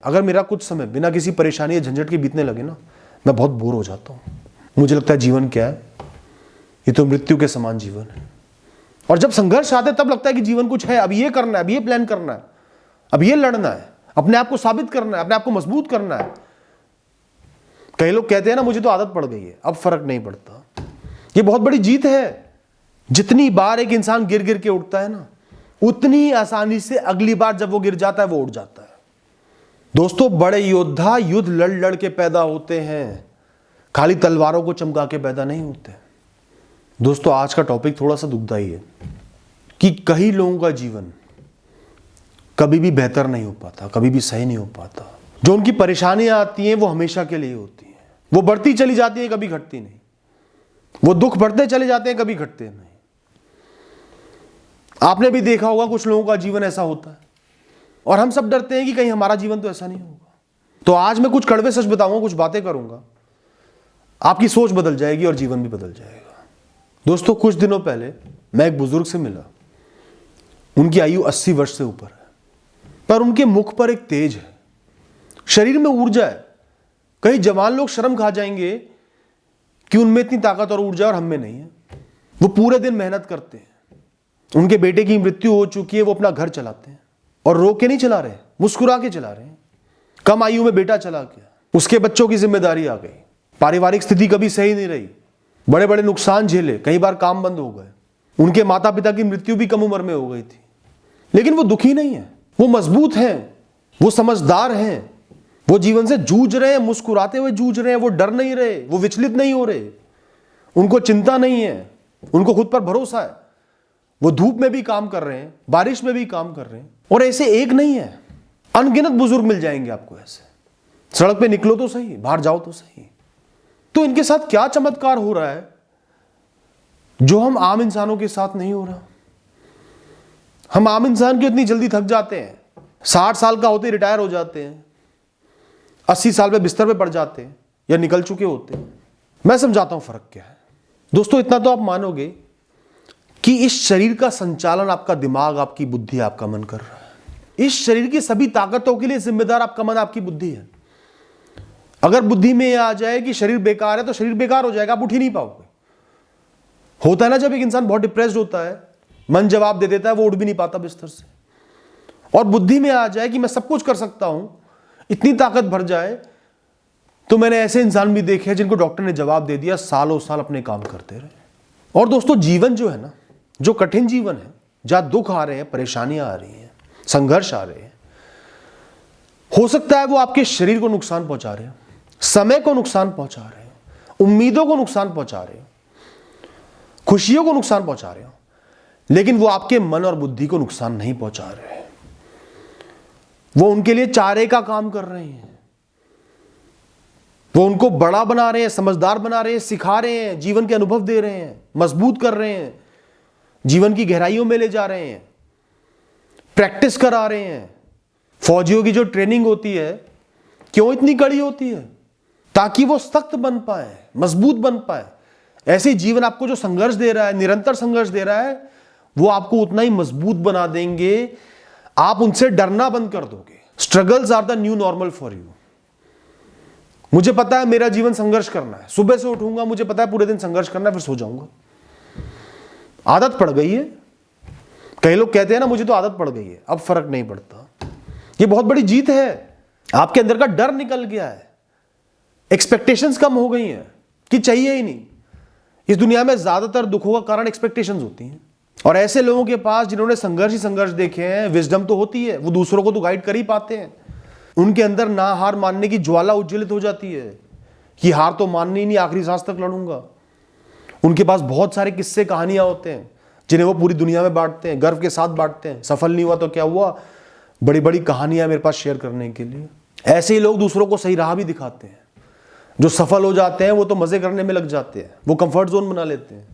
अगर मेरा कुछ समय बिना किसी परेशानी या झंझट के बीतने लगे ना, मैं बहुत बोर हो जाता हूँ। मुझे लगता है जीवन क्या है, ये तो मृत्यु के समान जीवन है। और जब संघर्ष आते तब लगता है कि जीवन कुछ है, अब ये करना है, अब ये प्लान करना है, अब ये लड़ना है, अपने आप को साबित करना है, अपने आप को मजबूत करना है। कई लोग कहते हैं ना, मुझे तो आदत पड़ गई है, अब फर्क नहीं पड़ता। ये बहुत बड़ी जीत है। जितनी बार एक इंसान गिर गिर के उठता है ना, उतनी आसानी से अगली बार जब वो गिर जाता है वो उठ जाता है। दोस्तों, बड़े योद्धा युद्ध लड़ लड़ के पैदा होते हैं, खाली तलवारों को चमका के पैदा नहीं होते। दोस्तों, आज का टॉपिक थोड़ा सा दुखदाई है कि कई लोगों का जीवन कभी भी बेहतर नहीं हो पाता, कभी भी सही नहीं हो पाता। जो उनकी परेशानियां आती हैं वो हमेशा के लिए होती हैं, वो बढ़ती चली जाती है, कभी घटती नहीं। वो दुख बढ़ते चले जाते हैं, कभी घटते नहीं। आपने भी देखा होगा कुछ लोगों का जीवन ऐसा होता है और हम सब डरते हैं कि कहीं हमारा जीवन तो ऐसा नहीं होगा। तो आज मैं कुछ कड़वे सच बताऊंगा, कुछ बातें करूंगा, आपकी सोच बदल जाएगी और जीवन भी बदल जाएगा। दोस्तों, कुछ दिनों पहले मैं एक बुजुर्ग से मिला। उनकी आयु 80 वर्ष से ऊपर है, पर उनके मुख पर एक तेज है, शरीर में ऊर्जा है। कई जवान लोग शर्म खा जाएंगे कि उनमें इतनी ताकत और ऊर्जा और हम में नहीं है। वो पूरे दिन मेहनत करते हैं। उनके बेटे की मृत्यु हो चुकी है, वो अपना घर चलाते हैं और रो के नहीं चला रहे, मुस्कुरा के चला रहे हैं। कम आयु में बेटा चला गया, उसके बच्चों की जिम्मेदारी आ गई, पारिवारिक स्थिति कभी सही नहीं रही, बड़े बड़े नुकसान झेले, कई बार काम बंद हो गए। उनके माता पिता की मृत्यु भी कम उम्र में हो गई थी, लेकिन वो दुखी नहीं है, वो मजबूत हैं, वो समझदार हैं, वो जीवन से जूझ रहे हैं, मुस्कुराते हुए जूझ रहे हैं। वो डर नहीं रहे, वो विचलित नहीं हो रहे, उनको चिंता नहीं है, उनको खुद पर भरोसा है। वो धूप में भी काम कर रहे हैं, बारिश में भी काम कर रहे हैं। और ऐसे एक नहीं है, अनगिनत बुजुर्ग मिल जाएंगे आपको ऐसे। सड़क पे निकलो तो सही, बाहर जाओ तो सही। तो इनके साथ क्या चमत्कार हो रहा है जो हम आम इंसानों के साथ नहीं हो रहा। हम आम इंसान क्यों इतनी जल्दी थक जाते हैं, 60 साल का होते रिटायर हो जाते हैं, 80 साल पे बिस्तर पे पड़ जाते हैं या निकल चुके होते हैं। मैं समझाता हूं फर्क क्या है। दोस्तों, इतना तो आप मानोगे कि इस शरीर का संचालन आपका दिमाग, आपकी बुद्धि, आपका मन कर रहा है। इस शरीर की सभी ताकतों के लिए जिम्मेदार आपका मन, आपकी बुद्धि है। अगर बुद्धि में यह आ जाए कि शरीर बेकार है तो शरीर बेकार हो जाएगा, आप उठ ही नहीं पाओगे। होता है ना, जब एक इंसान बहुत डिप्रेस्ड होता है, मन जवाब दे देता है, वो उठ भी नहीं पाता बिस्तर से। और बुद्धि में आ जाए कि मैं सब कुछ कर सकता हूं, इतनी ताकत भर जाए, तो मैंने ऐसे इंसान भी देखे हैं जिनको डॉक्टर ने जवाब दे दिया, सालों साल अपने काम करते रहे। और दोस्तों, जीवन जो है ना, जो कठिन जीवन है, जहां दुख आ रहे हैं, परेशानियां आ रही हैं, संघर्ष आ रहे हैं, हो सकता है वो आपके शरीर को नुकसान पहुंचा रहे हो, समय को नुकसान पहुंचा रहे हो, उम्मीदों को नुकसान पहुंचा रहे हो, खुशियों को नुकसान पहुंचा रहे हो, लेकिन वो आपके मन और बुद्धि को नुकसान नहीं पहुंचा रहे हैं। वो उनके लिए चारे का काम कर रहे हैं। वो उनको बड़ा बना रहे हैं, समझदार बना रहे हैं, सिखा रहे हैं, जीवन के अनुभव दे रहे हैं, मजबूत कर रहे हैं, जीवन की गहराइयों में ले जा रहे हैं, प्रैक्टिस करा रहे हैं। फौजियों की जो ट्रेनिंग होती है, क्यों इतनी कड़ी होती है? ताकि वो सख्त बन पाए, मजबूत बन पाए। ऐसे जीवन आपको जो संघर्ष दे रहा है, निरंतर संघर्ष दे रहा है, वो आपको उतना ही मजबूत बना देंगे। आप उनसे डरना बंद कर दोगे। Struggles are the new normal for you. मुझे पता है मेरा जीवन संघर्ष करना है, सुबह से उठूंगा, मुझे पता है पूरे दिन संघर्ष करना है, फिर सो जाऊंगा। आदत पड़ गई है। कई लोग कहते हैं ना, मुझे तो आदत पड़ गई है, अब फर्क नहीं पड़ता। ये बहुत बड़ी जीत है। आपके अंदर का डर निकल गया है, एक्सपेक्टेशंस कम हो गई हैं कि चाहिए ही नहीं। इस दुनिया में ज्यादातर दुखों का कारण एक्सपेक्टेशंस होती हैं। और ऐसे लोगों के पास जिन्होंने संघर्ष ही संघर्ष देखे हैं, विजडम तो होती है, वो दूसरों को तो गाइड कर ही पाते हैं। उनके अंदर ना हार मानने की ज्वाला उज्ज्वलित हो जाती है कि हार तो माननी ही नहीं, आखिरी सांस तक लड़ूंगा। उनके पास बहुत सारे किस्से कहानियां होते हैं जिन्हें वो पूरी दुनिया में बांटते हैं, गर्व के साथ बांटते हैं। सफल नहीं हुआ तो क्या हुआ, बड़ी बड़ी कहानियां मेरे पास शेयर करने के लिए। ऐसे ही लोग दूसरों को सही राह भी दिखाते हैं। जो सफल हो जाते हैं वो तो मजे करने में लग जाते हैं, वो कंफर्ट जोन बना लेते हैं।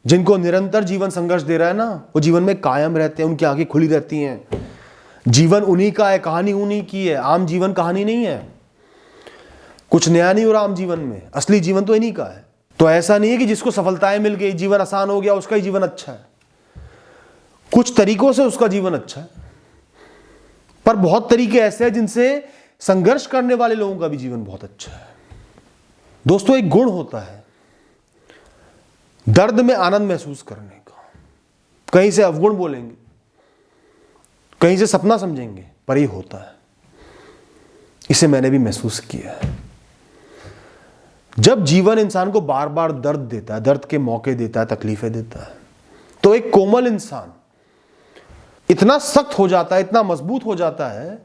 जिनको निरंतर जीवन संघर्ष दे रहा है ना, वो जीवन में कायम रहते हैं, उनकी आंखें खुली रहती हैं। जीवन उन्हीं का है, कहानी उन्हीं की है। आम जीवन कहानी नहीं है, कुछ नया नहीं हो रहा आम जीवन में। असली जीवन तो इन्हीं का है। तो ऐसा नहीं है कि जिसको सफलताएं मिल गई, जीवन आसान हो गया, उसका ही जीवन अच्छा है। कुछ तरीकों से उसका जीवन अच्छा है, पर बहुत तरीके ऐसे हैं जिनसे संघर्ष करने वाले लोगों का भी जीवन बहुत अच्छा है। दोस्तों, एक गुण होता है दर्द में आनंद महसूस करने का। कहीं से अवगुण बोलेंगे, कहीं से सपना समझेंगे, पर ये होता है। इसे मैंने भी महसूस किया है। जब जीवन इंसान को बार बार दर्द देता है, दर्द के मौके देता है, तकलीफें देता है, तो एक कोमल इंसान इतना सख्त हो जाता है, इतना मजबूत हो जाता है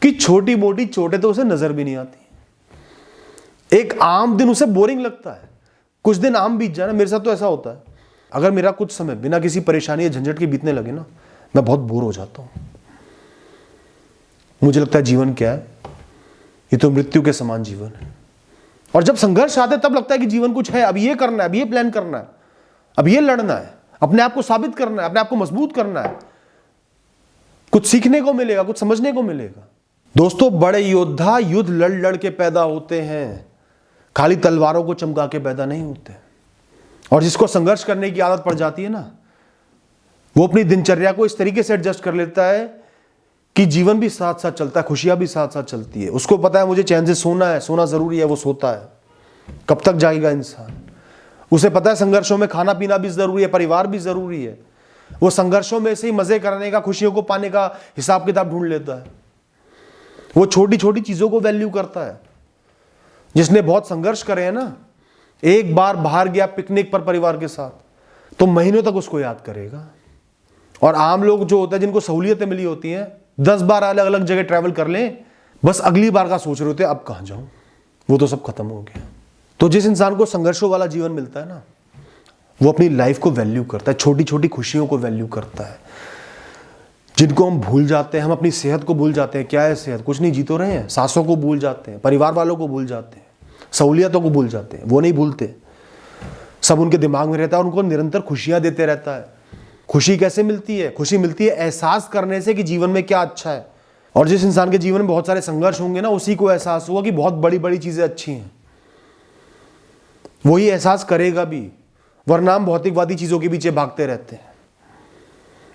कि छोटी मोटी चोटें तो उसे नजर भी नहीं आती। एक आम दिन उसे बोरिंग लगता है। कुछ दिन आम बीत जाए ना, मेरे साथ तो ऐसा होता है, अगर मेरा कुछ समय बिना किसी परेशानी या झंझट के बीतने लगे ना, मैं बहुत बोर हो जाता हूं। मुझे लगता है जीवन क्या है, ये तो मृत्यु के समान जीवन है। और जब संघर्ष आते तब लगता है कि जीवन कुछ है, अब ये करना है, अब ये प्लान करना है, अब ये लड़ना है, अपने आप को साबित करना है, अपने आप को मजबूत करना है। कुछ सीखने को मिलेगा, कुछ समझने को मिलेगा। दोस्तों, बड़े योद्धा युद्ध लड़ लड़ के पैदा होते हैं, खाली तलवारों को चमका के पैदा नहीं होते। और जिसको संघर्ष करने की आदत पड़ जाती है ना, वो अपनी दिनचर्या को इस तरीके से एडजस्ट कर लेता है कि जीवन भी साथ साथ चलता है, खुशियां भी साथ साथ चलती है। उसको पता है मुझे चैन से सोना है, सोना जरूरी है, वो सोता है। कब तक जाएगा इंसान? उसे पता है संघर्षों में खाना पीना भी जरूरी है, परिवार भी जरूरी है। वो संघर्षों में से ही मजे करने का, खुशियों को पाने का हिसाब किताब ढूंढ लेता है। वो छोटी छोटी चीजों को वैल्यू करता है। जिसने बहुत संघर्ष करे हैं ना, एक बार बाहर गया पिकनिक पर परिवार के साथ, तो महीनों तक उसको याद करेगा। और आम लोग जो होते हैं, जिनको सहूलियतें मिली होती हैं, 10 बार अलग अलग जगह ट्रैवल कर लें, बस अगली बार का सोच रहे होते हैं अब कहां जाऊं, वो तो सब खत्म हो गया। तो जिस इंसान को संघर्षों वाला जीवन मिलता है ना, वो अपनी लाइफ को वैल्यू करता है, छोटी छोटी खुशियों को वैल्यू करता है, जिनको हम भूल जाते हैं। हम अपनी सेहत को भूल जाते हैं। क्या है सेहत? कुछ नहीं, जी तो रहे हैं। सांसों को भूल जाते हैं, परिवार वालों को भूल जाते हैं, सहूलियतों को भूल जाते हैं। वो नहीं भूलते, सब उनके दिमाग में रहता है और उनको निरंतर खुशियां देते रहता है। खुशी कैसे मिलती है? खुशी मिलती है एहसास करने से कि जीवन में क्या अच्छा है। और जिस इंसान के जीवन में बहुत सारे संघर्ष होंगे ना, उसी को एहसास होगा कि बहुत बड़ी बड़ी चीजें अच्छी हैं। वही एहसास करेगा भी, वरना हम भौतिकवादी चीजों के पीछे भागते रहते हैं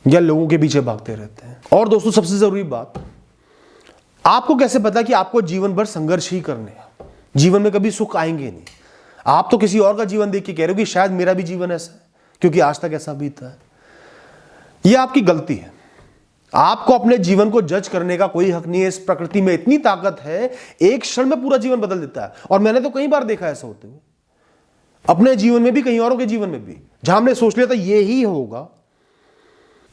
या लोगों के पीछे भागते रहते हैं। और दोस्तों, सबसे जरूरी बात, आपको कैसे पता कि आपको जीवन भर संघर्ष ही करने हैं? जीवन में कभी सुख आएंगे नहीं। आप तो किसी और का जीवन देख के कह रहे हो कि शायद मेरा भी जीवन ऐसा है, क्योंकि आज तक ऐसा बीता है। यह आपकी गलती है। आपको अपने जीवन को जज करने का कोई हक नहीं है। इस प्रकृति में इतनी ताकत है, एक क्षण में पूरा जीवन बदल देता है। और मैंने तो कई बार देखा ऐसा होते हुए, अपने जीवन में भी, कहीं औरों के जीवन में भी, जहां हमने सोच लिया था ये ही होगा,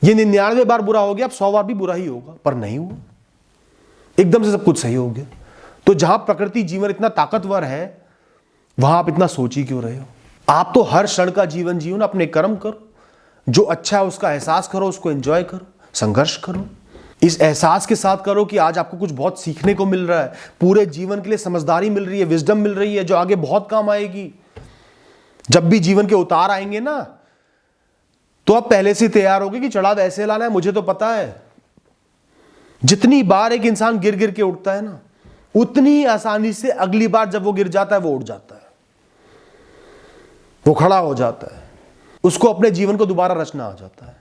ये 99 बार बुरा हो गया, अब 100 बार भी बुरा ही होगा, पर नहीं हुआ। एकदम से सब कुछ सही हो गया। तो जहां प्रकृति जीवन इतना ताकतवर है, वहां आप इतना सोच ही क्यों रहे हो? आप तो हर क्षण का जीवन जीवन, अपने कर्म करो, जो अच्छा है उसका एहसास करो, उसको एंजॉय करो, संघर्ष करो। इस एहसास के साथ करो कि आज आपको कुछ बहुत सीखने को मिल रहा है, पूरे जीवन के लिए समझदारी मिल रही है, विजडम मिल रही है, जो आगे बहुत काम आएगी। जब भी जीवन के उतार आएंगे ना, तो आप पहले से तैयार होगे कि चढ़ाव ऐसे लाना है। मुझे तो पता है, जितनी बार एक इंसान गिर गिर के उठता है ना, उतनी आसानी से अगली बार जब वो गिर जाता है, वो उठ जाता है, वो खड़ा हो जाता है, उसको अपने जीवन को दोबारा रचना आ जाता है।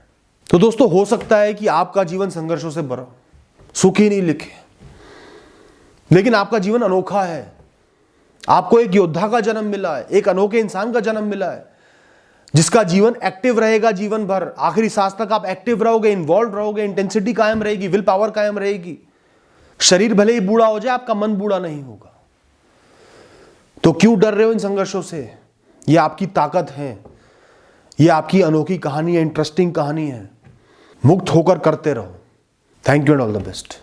तो दोस्तों, हो सकता है कि आपका जीवन संघर्षों से भरा, सुख ही नहीं लिखे, लेकिन आपका जीवन अनोखा है। आपको एक योद्धा का जन्म मिला है, एक अनोखे इंसान का जन्म मिला है, जिसका जीवन एक्टिव रहेगा जीवन भर। आखिरी सांस तक आप एक्टिव रहोगे, इन्वॉल्व रहोगे, इंटेंसिटी कायम रहेगी, विल पावर कायम रहेगी। शरीर भले ही बूढ़ा हो जाए, आपका मन बूढ़ा नहीं होगा। तो क्यों डर रहे हो इन संघर्षों से? ये आपकी ताकत है, ये आपकी अनोखी कहानी है, इंटरेस्टिंग कहानी है। मुक्त होकर करते रहो। Thank you and all the best.